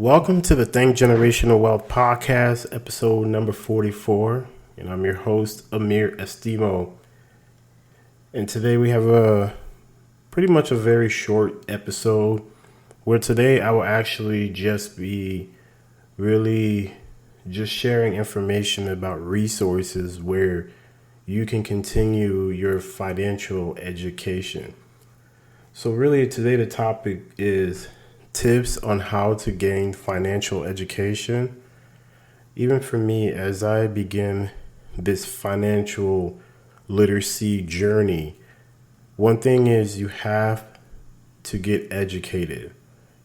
Welcome to the Think Generational Wealth Podcast, episode number 44. And I'm your host, Amir Estimo. And today we have pretty much a very short episode where today I will actually just be really just sharing information about resources where you can continue your financial education. So really today the topic is tips on how to gain financial education. Even for me, as I begin this financial literacy journey, one thing is you have to get educated.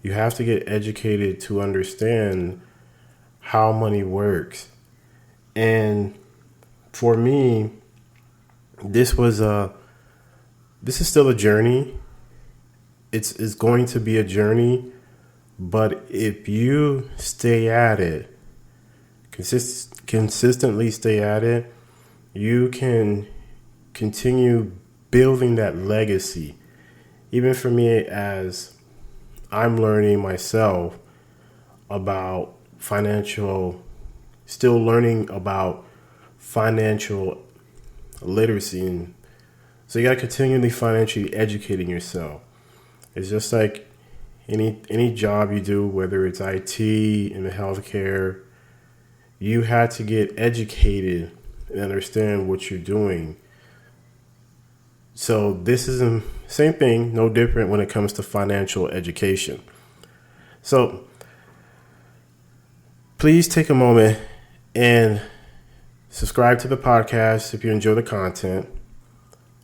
You have to get educated to understand how money works. And for me, this is still a journey. It's going to be a journey. But if you stay at it, consistently stay at it, you can continue building that legacy. Even for me, as I'm learning myself about still learning about financial literacy. And so you got to continually financially educating yourself. It's just like any job you do, whether it's IT, in the healthcare, you had to get educated and understand what you're doing. So this is the same thing, no different when it comes to financial education. So please take a moment and subscribe to the podcast if you enjoy the content.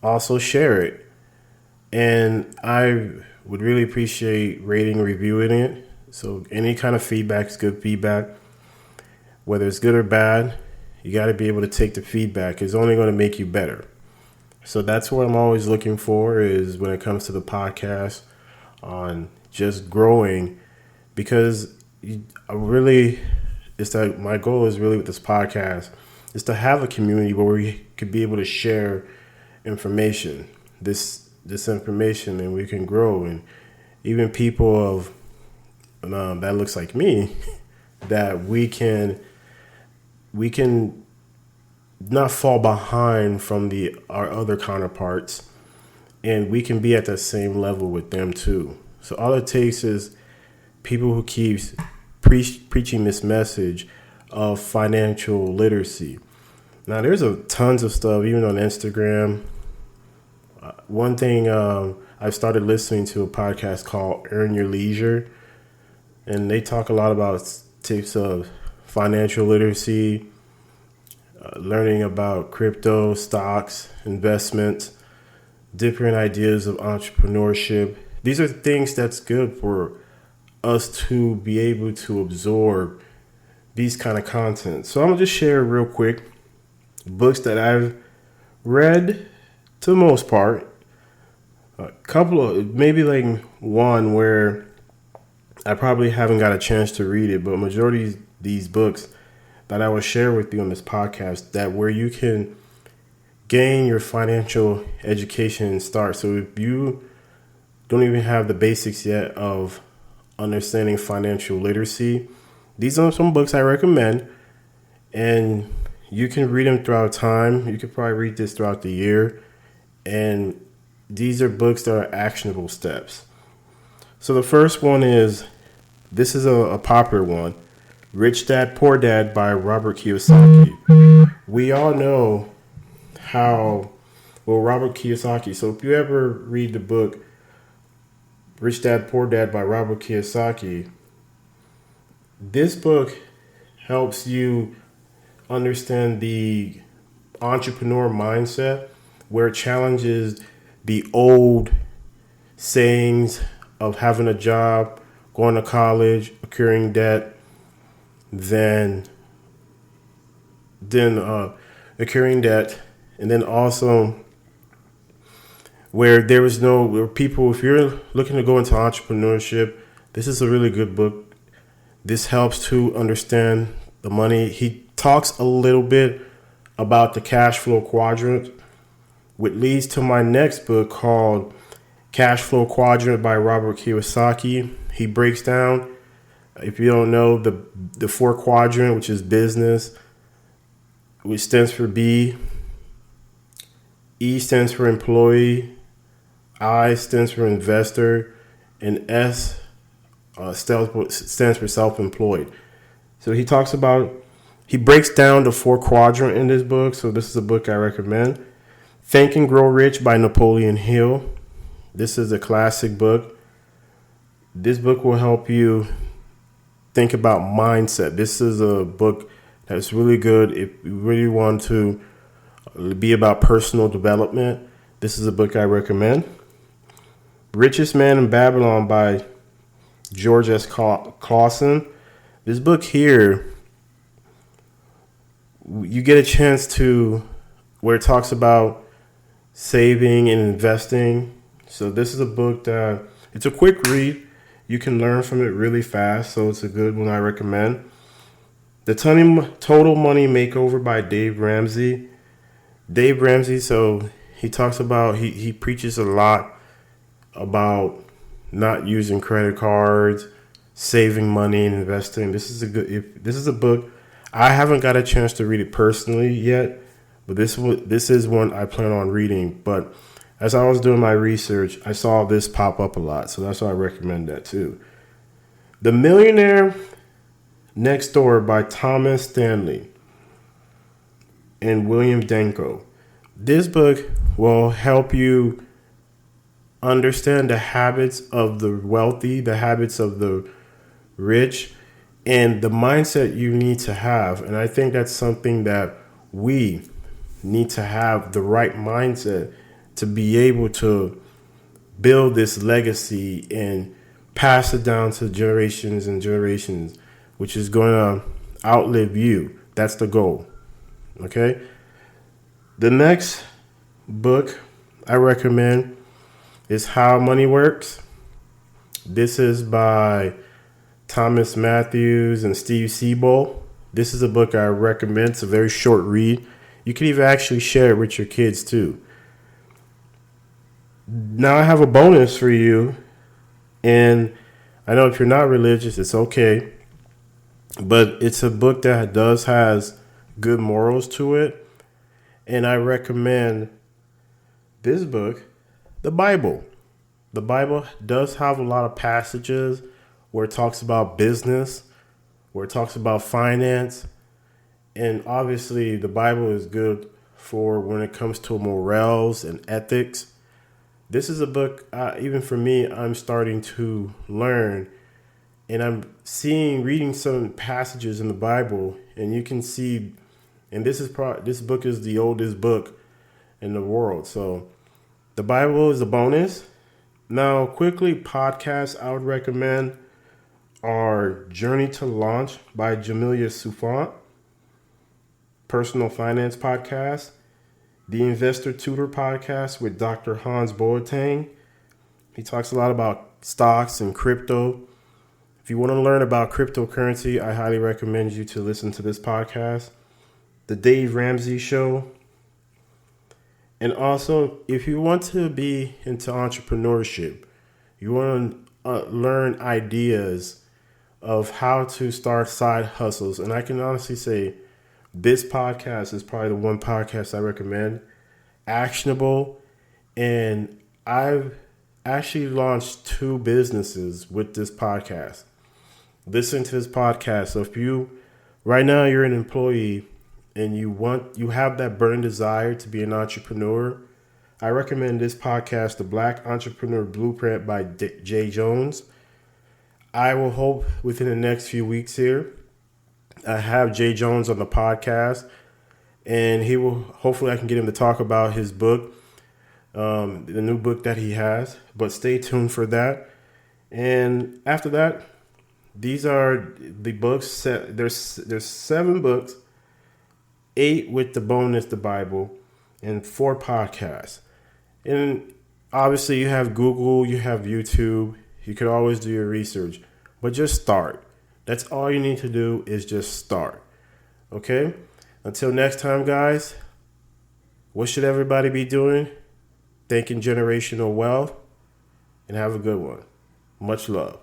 Also share it. And I would really appreciate rating and reviewing it. So any kind of feedback is good feedback. Whether it's good or bad, you got to be able to take the feedback. It's only going to make you better. So that's what I'm always looking for is when it comes to the podcast on just growing, because my goal is really with this podcast is to have a community where we could be able to share information, this information, and we can grow. And even people that looks like me, that we can not fall behind from our other counterparts, and we can be at that same level with them too. So all it takes is people who keeps preaching this message of financial literacy. Now there's tons of stuff even on Instagram. One thing, I've started listening to a podcast called Earn Your Leisure, and they talk a lot about tips of financial literacy, learning about crypto, stocks, investments, different ideas of entrepreneurship. These are things that's good for us to be able to absorb these kind of content. So I'm going to just share real quick books that I've read to the most part. A couple of, maybe like one where I probably haven't got a chance to read it, but majority of these books that I will share with you on this podcast, that where you can gain your financial education and start. So if you don't even have the basics yet of understanding financial literacy, these are some books I recommend, and you can read them throughout time. You could probably read this throughout the year, and these are books that are actionable steps. So the first one this is a popular one, Rich Dad, Poor Dad by Robert Kiyosaki. We all know Robert Kiyosaki. So if you ever read the book Rich Dad, Poor Dad by Robert Kiyosaki, this book helps you understand the entrepreneur mindset, where it challenges the old sayings of having a job, going to college, accruing debt, then accruing debt, and then also where people, if you're looking to go into entrepreneurship, this is a really good book. This helps to understand the money. He talks a little bit about the cash flow quadrant, which leads to my next book called Cash Flow Quadrant by Robert Kiyosaki. He breaks down If you don't know, the four quadrant, which is business, which stands for B, E stands for employee, I stands for investor, and S stands for self-employed. So he breaks down the four quadrant in this book. So this is a book I recommend. Think and Grow Rich by Napoleon Hill. This is a classic book. This book will help you think about mindset. This is a book that's really good if you really want to be about personal development. This is a book I recommend. Richest Man in Babylon by George S. Clausen. This book here, you get a chance to, where it talks about saving and investing. So this is a book that, it's a quick read. You can learn from it really fast, so it's a good one I recommend. The Total Money Makeover by Dave Ramsey. Dave Ramsey, so he talks about, he preaches a lot about not using credit cards, saving money and investing. This is a book. I haven't got a chance to read it personally yet, but this is one I plan on reading. But as I was doing my research, I saw this pop up a lot, so that's why I recommend that too. The Millionaire Next Door by Thomas Stanley and William Danko. This book will help you understand the habits of the wealthy, the habits of the rich, and the mindset you need to have. And I think that's something that we need to have, the right mindset to be able to build this legacy and pass it down to generations and generations, which is going to outlive you. That's the goal. Okay? The next book I recommend is How Money Works. This is by Thomas Matthews and Steve Siebold. This is a book I recommend. It's a very short read. You can even actually share it with your kids too. Now I have a bonus for you, and I know if you're not religious, it's okay, but it's a book that has good morals to it, and I recommend this book, the Bible. The Bible does have a lot of passages where it talks about business, where it talks about finance, and obviously the Bible is good for when it comes to morals and ethics. This is a book, even for me, I'm starting to learn, and I'm reading some passages in the Bible, and you can see, and this book is the oldest book in the world. So the Bible is a bonus. Now, quickly, podcasts I would recommend are Journey to Launch by Jamelia Sufant, Personal Finance Podcast, The Investor Tutor Podcast with Dr. Hans Boateng. He talks a lot about stocks and crypto. If you want to learn about cryptocurrency, I highly recommend you to listen to this podcast. The Dave Ramsey Show. And also, if you want to be into entrepreneurship, you want to learn ideas of how to start side hustles. And I can honestly say this podcast is probably the one podcast I recommend. Actionable. And I've actually launched 2 businesses with this podcast. Listen to this podcast. So if right now you're an employee and you have that burning desire to be an entrepreneur, I recommend this podcast, The Black Entrepreneur Blueprint by Jay Jones. I will hope within the next few weeks here, I have Jay Jones on the podcast, and hopefully I can get him to talk about his book, the new book that he has, but stay tuned for that. And after that, these are the books. There's 7 books, 8 with the bonus, the Bible, and 4 podcasts. And obviously you have Google, you have YouTube. You could always do your research, but just start. That's all you need to do is just start. Okay? Until next time, guys, what should everybody be doing? Thinking generational wealth, and have a good one. Much love.